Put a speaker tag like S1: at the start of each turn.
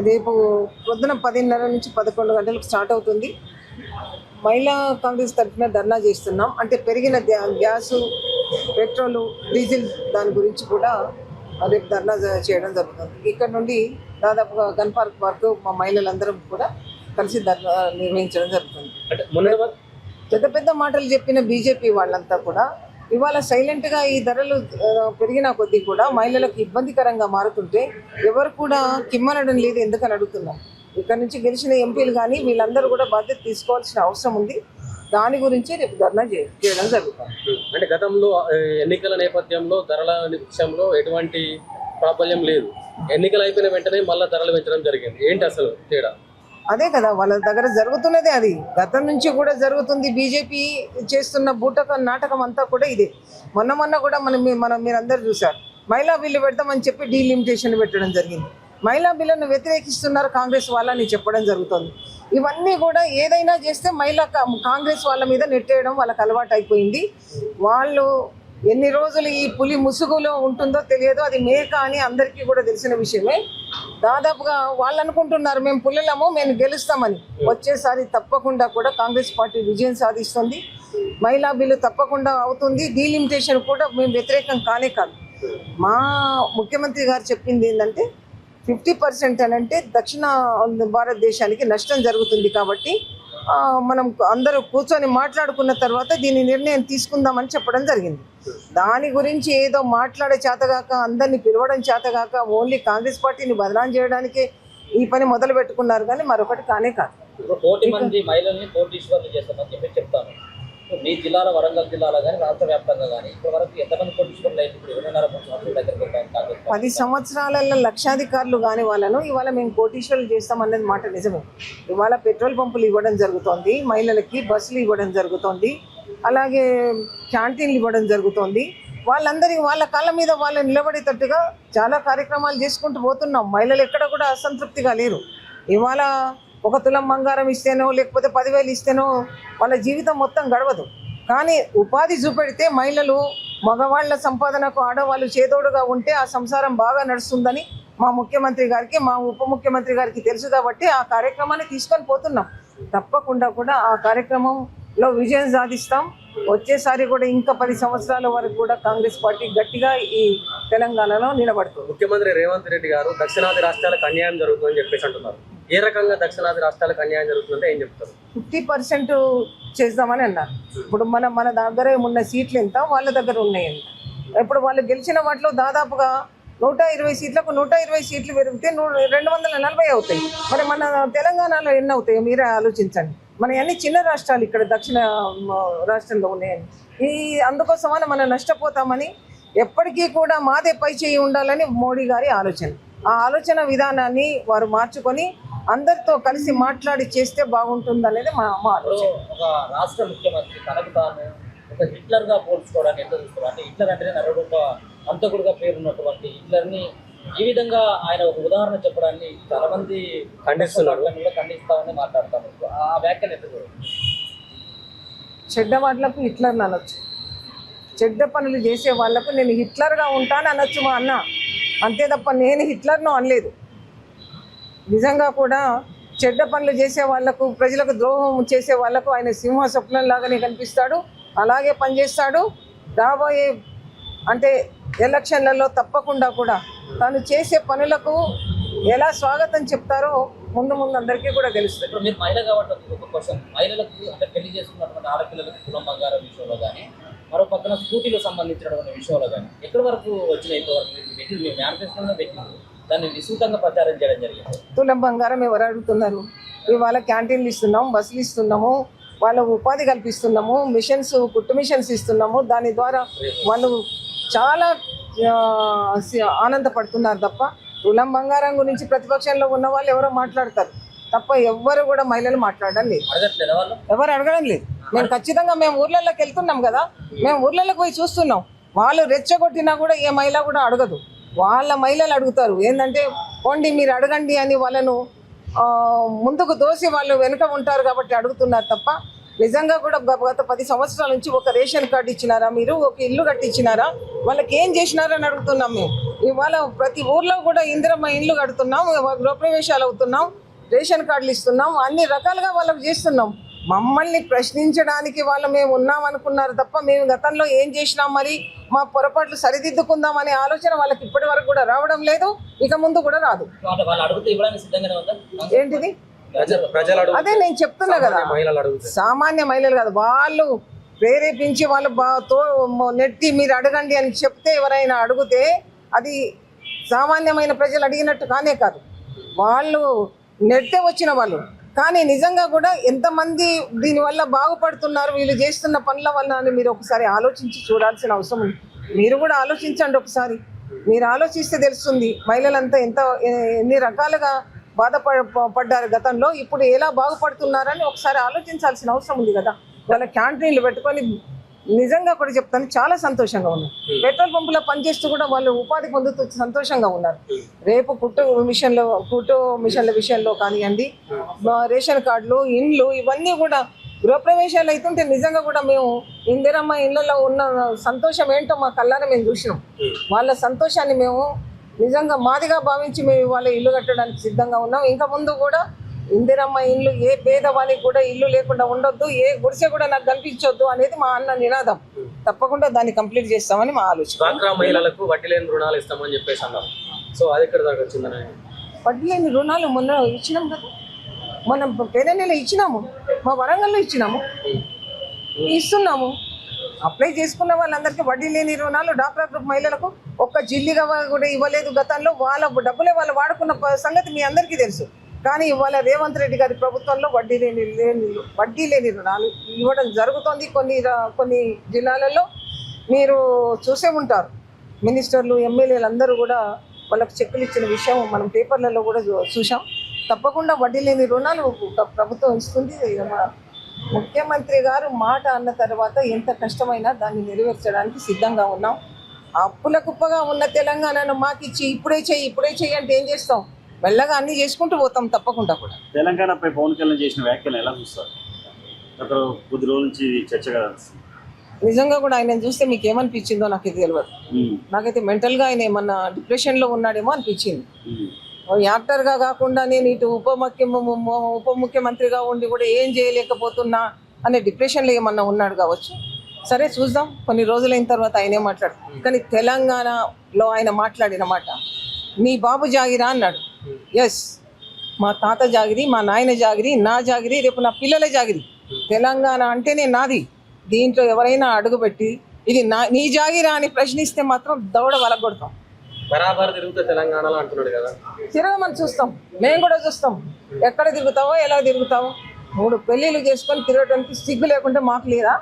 S1: రేపు పొద్దున 10:30 నుంచి 11 గంటలకు స్టార్ట్ అవుతుంది. మహిళా కాంగ్రెస్ తరఫున ధర్నా చేస్తున్నాం. అంటే పెరిగిన గ్యాసు, పెట్రోలు, డీజిల్ దాని గురించి కూడా రేపు ధర్నా చేయడం జరుగుతుంది. ఇక్కడ నుండి దాదాపుగా గన్ పార్క్ వరకు మా మహిళలందరం కూడా కలిసి ధర్నా నిర్వహించడం జరుగుతుంది. పెద్ద పెద్ద మాటలు చెప్పిన బీజేపీ వాళ్ళంతా కూడా ఇవాళ సైలెంట్గా ఈ ధరలు పెరిగిన కొద్దీ కూడా మహిళలకు ఇబ్బందికరంగా మారుతుంటే ఎవరు కూడా కిమ్మనడం లేదు. ఎందుకని అడుగుతున్నాం. ఇక్కడ నుంచి గెలిచిన ఎంపీలు కానీ వీళ్ళందరూ కూడా బాధ్యత తీసుకోవాల్సిన అవసరం ఉంది. దాని గురించి రేపు ధర్నా చేయడం జరుగుతుంది.
S2: అంటే గతంలో ఎన్నికల నేపథ్యంలో ధరల విషయంలో ఎటువంటి ప్రాబల్యం లేదు. ఎన్నికలు అయిపోయిన వెంటనే మళ్ళీ ధరలు పెంచడం జరిగింది. ఏంటి అసలు తేడా?
S1: అదే కదా వాళ్ళ దగ్గర జరుగుతున్నదే. అది గతం నుంచి కూడా జరుగుతుంది. బీజేపీ చేస్తున్న నాటకం అంతా కూడా ఇదే. మొన్న కూడా మీరందరూ చూశారు. మహిళా బిల్లు పెడతామని చెప్పి డీలిమిటేషన్ పెట్టడం జరిగింది. మహిళా బిల్లును వ్యతిరేకిస్తున్నారు కాంగ్రెస్ వాళ్ళని చెప్పడం జరుగుతుంది. ఇవన్నీ కూడా ఏదైనా చేస్తే కాంగ్రెస్ వాళ్ళ మీద నెట్టేయడం వాళ్ళకి అలవాటు అయిపోయింది. వాళ్ళు ఎన్ని రోజులు ఈ పులి ముసుగులో ఉంటుందో తెలియదు. అది మేక అని అందరికీ కూడా తెలిసిన విషయమే. దాదాపుగా వాళ్ళు అనుకుంటున్నారు మేము పుల్లలము, మేము గెలుస్తామని. వచ్చేసారి తప్పకుండా కూడా కాంగ్రెస్ పార్టీ విజయం సాధిస్తుంది. మహిళా బిల్లు తప్పకుండా అవుతుంది. డీలిమిటేషన్ కూడా మేము వ్యతిరేకం కానే కాదు. మా ముఖ్యమంత్రి గారు చెప్పింది ఏంటంటే 50% అని అంటే దక్షిణ భారతదేశానికి నష్టం జరుగుతుంది. కాబట్టి మనం అందరూ కూర్చొని మాట్లాడుకున్న తర్వాత దీని నిర్ణయం తీసుకుందామని చెప్పడం జరిగింది. దాని గురించి ఏదో మాట్లాడే చేతగాక, అందరినీ పిలవడం చేతగాక, ఓన్లీ కాంగ్రెస్ పార్టీని బదనాం చేయడానికే ఈ పని మొదలు పెట్టుకున్నారు. కానీ మరొకటి కానే కాదు.
S3: 1 కోటి మంది మహిళల్ని కోటీశ్వర్లు చేస్తామని చెప్పి చెప్తాను. మీ జిల్లాలో, వరంగల్ జిల్లాలో కానీ రాష్ట్ర వ్యాప్తంగా కానీ ఇప్పటి వరకు ఎంతమంది కోటీశ్వర్లు అయితే 2.5 దగ్గర
S1: 10 సంవత్సరాలలో లక్షాధికారులు కాని వాళ్ళను ఇవాళ మేము కోటీశ్వర్లు చేస్తామన్నది మాట నిజమే. ఇవాళ పెట్రోల్ పంపులు ఇవ్వడం జరుగుతోంది, మహిళలకి బస్సులు ఇవ్వడం జరుగుతోంది, అలాగే క్యాంటీన్లు ఇవ్వడం జరుగుతోంది. వాళ్ళ కాళ్ళ మీద వాళ్ళు నిలబడేటట్టుగా చాలా కార్యక్రమాలు చేసుకుంటూ పోతున్నాం. మహిళలు ఎక్కడ కూడా అసంతృప్తిగా లేరు. ఇవాళ 1 తులం బంగారం ఇస్తేనో లేకపోతే 10,000 ఇస్తేనో వాళ్ళ జీవితం మొత్తం గడవదు. కానీ ఉపాధి చూపెడితే మహిళలు, మగవాళ్ళ సంపాదనకు ఆడవాళ్ళు చేదోడుగా ఉంటే ఆ సంసారం బాగా నడుస్తుందని మా ముఖ్యమంత్రి గారికి, మా ఉప ముఖ్యమంత్రి గారికి తెలుసు. కాబట్టి ఆ కార్యక్రమాన్ని తీసుకొని పోతున్నాం. తప్పకుండా కూడా ఆ కార్యక్రమంలో విజయం సాధిస్తాం. వచ్చేసారి కూడా ఇంకా 10 సంవత్సరాల వరకు కూడా కాంగ్రెస్ పార్టీ గట్టిగా ఈ తెలంగాణలో నిలబడుతుంది.
S2: ముఖ్యమంత్రి రేవంత్ రెడ్డి గారు దక్షిణాది రాష్ట్రాలకు అన్యాయం జరుగుతుందని చెప్పేసి అంటున్నారు. ఏ రకంగా దక్షిణాది రాష్ట్రాలకు అన్యాయం జరుగుతుందంటే ఏం చెప్తారు?
S1: 50% చేద్దామని అన్నారు. ఇప్పుడు మన దగ్గర ఉన్న సీట్లు ఎంత, వాళ్ళ దగ్గర ఉన్నాయి ఎంత. ఇప్పుడు వాళ్ళు గెలిచిన వాటిలో దాదాపుగా 120 సీట్లకు 120 సీట్లు పెరిగితే 240 అవుతాయి. మరి మన తెలంగాణలో ఎన్ని అవుతాయో మీరే ఆలోచించండి. మన అన్ని చిన్న రాష్ట్రాలు ఇక్కడ దక్షిణ రాష్ట్రంలో ఉన్నాయని. అందుకోసమని మనం నష్టపోతామని ఎప్పటికీ కూడా మాదే పై చేయి ఉండాలని మోడీ గారి ఆలోచన. ఆ ఆలోచన విధానాన్ని వారు మార్చుకొని అందరితో కలిసి మాట్లాడి చేస్తే బాగుంటుంది అనేది మా ఆలోచన.
S3: ఒక రాష్ట్ర ముఖ్యమంత్రి తనకు తాను ఒక హిట్లర్గా పోల్చుకోవడానికి ఎంత చూస్తారు? అంటే హిట్లర్ అంటేనే నరరూప అంతకుడుగా పేరున్నటువంటి హిట్లర్ని ఈ విధంగా ఆయన ఒక ఉదాహరణ చెప్పడాన్ని చాలా మంది ఖండిస్తామని మాట్లాడతారు. ఆ వ్యాఖ్యను ఎంత చూడాలి?
S1: చెడ్డ వాళ్లకు హిట్లర్ అనొచ్చు, చెడ్డ పనులు చేసే వాళ్లకు నేను హిట్లర్గా ఉంటాను అనొచ్చు మా అన్న. అంతే తప్ప నేను హిట్లర్ను అనలేదు. నిజంగా కూడా చెడ్డ పనులు చేసే వాళ్లకు, ప్రజలకు ద్రోహం చేసే వాళ్లకు ఆయన సింహ స్వప్నంలాగానే కనిపిస్తాడు. అలాగే పనిచేస్తాడు. రాబోయే అంటే ఎలక్షన్లలో తప్పకుండా కూడా తను చేసే పనులకు ఎలా స్వాగతం చెప్తారో ముందు అందరికీ కూడా తెలుస్తుంది.
S3: ఇప్పుడు మీరు మహిళ కాబట్టి ఒక క్వశ్చన్, మహిళలకు అంటే పెళ్లి చేసుకున్నటువంటి ఆడపిల్లలకు తులం బంగారం విషయంలో కానీ, మరో పక్కన స్కూటీలకు సంబంధించినటువంటి విషయంలో కానీ ఎక్కడి వరకు వచ్చినాయి? ఇంతవరకు మీ మేనిఫెస్టోలో పెట్టింది, దాన్ని విస్తృతంగా ప్రచారం చేయడం జరిగింది.
S1: తులం బంగారం ఎవరు అడుగుతున్నారు? ఇవాళ క్యాంటీన్లు ఇస్తున్నాము, బస్సులు ఇస్తున్నాము, వాళ్ళకు ఉపాధి కల్పిస్తున్నాము, మిషన్స్, కుట్టు మిషన్స్ ఇస్తున్నాము. దాని ద్వారా వాళ్ళు చాలా ఆనందపడుతున్నారు తప్ప తులం బంగారం గురించి ప్రతిపక్షంలో ఉన్న వాళ్ళు ఎవరో మాట్లాడతారు తప్ప ఎవ్వరు కూడా మహిళలు మాట్లాడడం లేదు, ఎవరు అడగడం లేదు. మేము ఊర్లలోకి వెళ్తున్నాం కదా, మేము ఊర్లలోకి పోయి చూస్తున్నాం. వాళ్ళు రెచ్చగొట్టినా కూడా ఏ మహిళ కూడా అడగదు. వాళ్ళ మహిళలు అడుగుతారు ఏంటంటే పోండి మీరు అడగండి అని వాళ్ళను ముందుకు దోసి వాళ్ళు వెనుక ఉంటారు కాబట్టి అడుగుతున్నారు తప్ప నిజంగా కూడా గత 10 సంవత్సరాల నుంచి ఒక రేషన్ కార్డు ఇచ్చినారా, మీరు ఒక ఇల్లు కట్టించినారా, వాళ్ళకి ఏం చేసినారని అడుగుతున్నాం మేము. ఇవాళ ప్రతి ఊర్లో కూడా ఇందిరమ్మ ఇండ్లు కడుతున్నాం, గృహప్రవేశాలు అవుతున్నాం, రేషన్ కార్డులు ఇస్తున్నాం, అన్ని రకాలుగా వాళ్ళకి చేస్తున్నాం. మమ్మల్ని ప్రశ్నించడానికి వాళ్ళు మేము ఉన్నాం అనుకున్నారు తప్ప మేము గతంలో ఏం చేసినాం, మరి మా పొరపాట్లు సరిదిద్దుకుందాం అనే ఆలోచన వాళ్ళకి ఇప్పటి వరకు కూడా రావడం లేదు, ఇక ముందు కూడా రాదు.
S3: అంటే వాళ్ళు అడిగితే ఇవ్వడానికి సిద్ధంగానే ఉందా?
S1: ఏంటిది?
S2: ప్రజలు అడుగు
S1: అదే నేను చెప్తున్నా కదా,
S2: మహిళలు అడుగుతారు.
S1: సామాన్య మహిళలు కాదు, వాళ్ళు ప్రేరేపించి వాళ్ళు నెట్టి మీరు అడగండి అని చెప్తే ఎవరైనా అడిగితే అది సామాన్యమైన ప్రజలు అడిగినట్టు కానే కాదు, వాళ్ళు నెట్టే వచ్చిన వాళ్ళు. కానీ నిజంగా కూడా ఎంతమంది దీనివల్ల బాగుపడుతున్నారు వీళ్ళు చేస్తున్న పనుల వల్ల అని మీరు ఒకసారి ఆలోచించి చూడాల్సిన అవసరం ఉంది. మీరు కూడా ఆలోచించండి ఒకసారి, మీరు ఆలోచిస్తే తెలుస్తుంది మహిళలంతా ఎన్ని రకాలుగా బాధపడ్డారు గతంలో, ఇప్పుడు ఎలా బాగుపడుతున్నారని ఒకసారి ఆలోచించాల్సిన అవసరం ఉంది కదా. వాళ్ళ క్యాంటీన్లు పెట్టుకొని నిజంగా కూడా చెప్తాను చాలా సంతోషంగా ఉన్నారు. పెట్రోల్ పంపులో పనిచేస్తూ కూడా వాళ్ళు ఉపాధి పొందుతూ సంతోషంగా ఉన్నారు. రేపు కుట్టు మిషన్ల విషయంలో కానివ్వండి, రేషన్ కార్డులు, ఇండ్లు, ఇవన్నీ కూడా గృహప్రవేశాలు అవుతుంటే నిజంగా కూడా మేము ఇందిరమ్మ ఇళ్లలో ఉన్న సంతోషం ఏంటో మా కళ్ళారా మేము చూసినాం. వాళ్ళ సంతోషాన్ని మేము నిజంగా మాదిగా భావించి మేము వాళ్ళ ఇల్లు కట్టడానికి సిద్ధంగా ఉన్నాం. ఇంకా ముందు కూడా ఇందిరమ్మ ఇల్లు ఏ పేదవానికి కూడా ఇల్లు లేకుండా ఉండొద్దు, ఏ గుడిసె కూడా నాకు కనిపించొద్దు అనేది మా అన్న నినాదం. తప్పకుండా దాన్ని కంప్లీట్ చేస్తామని మా ఆలోచన.
S2: డ్వాక్రా మహిళలకు వడ్డీ లేని రుణాలు ఇస్తామని చెప్పేసి అన్నారు. సో అది ఎక్కడ దాకా వచ్చిందని?
S1: వడ్డీ లేని రుణాలు మొన్న ఇచ్చినాం కదా, మనం పేద నెల ఇచ్చినాము, మా వరంగల్లో ఇచ్చినాము, ఇస్తున్నాము. అప్లై చేసుకున్న వాళ్ళందరికీ వడ్డీ లేని రుణాలు డ్వాక్రా గ్రూప్ మహిళలకు ఒక్క జిల్లిగా కూడా ఇవ్వలేదు గతంలో. వాళ్ళ డబ్బులే వాళ్ళు వాడుకున్న సంగతి మీ అందరికీ తెలుసు. కానీ ఇవాళ రేవంత్ రెడ్డి గారి ప్రభుత్వంలో వడ్డీ లేని రుణాలు ఇవ్వడం జరుగుతోంది. కొన్ని జిల్లాలలో మీరు చూసే ఉంటారు, మినిస్టర్లు, ఎమ్మెల్యేలు అందరూ కూడా వాళ్ళకి చెక్కులు ఇచ్చిన విషయం మనం పేపర్లలో కూడా చూసాం. తప్పకుండా వడ్డీ లేని రుణాలు ప్రభుత్వం ఇస్తుంది. ముఖ్యమంత్రి గారు మాట అన్న తర్వాత ఎంత కష్టమైనా దాన్ని నెరవేర్చడానికి సిద్ధంగా ఉన్నాం. అప్పుల కుప్పగా ఉన్న తెలంగాణను మాకు ఇచ్చి ఇప్పుడే చెయ్యి అంటే ఏం చేస్తాం? మెల్లగా అన్ని చేసుకుంటూ పోతాం తప్పకుండా కూడా.
S4: తెలంగాణపై పవన్ కళ్యాణ్ చేసిన వ్యాఖ్యలు ఎలా చూస్తారు? గత కొద్ది రోజుల నుంచి చర్చ కదా.
S1: నిజంగా కూడా ఆయన చూస్తే మీకు ఏమనిపించిందో నాకు ఇది తెలియదు. నాకైతే మెంటల్గా ఆయన ఏమన్నా డిప్రెషన్లో ఉన్నాడేమో అనిపించింది. యాక్టర్గా కాకుండా నేను ఇటు ఉప ముఖ్యమంత్రిగా ఉండి కూడా ఏం చేయలేకపోతున్నా అనే డిప్రెషన్లో ఏమన్నా ఉన్నాడు కావచ్చు. సరే చూద్దాం, కొన్ని రోజులైన తర్వాత ఆయనే మాట్లాడతారు. కానీ తెలంగాణలో ఆయన మాట్లాడిన మాట, నీ బాబు జాగిరా అన్నాడు. ఎస్, మా తాత జాగిరి, మా నాయన జాగిరి, నా జాగిరి, రేపు నా పిల్లల జాగిరి. తెలంగాణ అంటేనే నాది. దీంట్లో ఎవరైనా అడుగుపెట్టి ఇది నీ జాగిరా అని ప్రశ్నిస్తే మాత్రం దౌడ వలగొడతాం.
S2: బరాబర్ తిరుగుతా తెలంగాణలో అంటున్నాడు కదా.
S1: తిరగమని చూస్తాం, మేము కూడా చూస్తాం. ఎక్కడ తిరుగుతావో, ఎలా తిరుగుతావో. 3 పెళ్ళిళ్ళు చేసుకొని తిరగడానికి సిగ్గు లేకుంటే మాకు లేదా?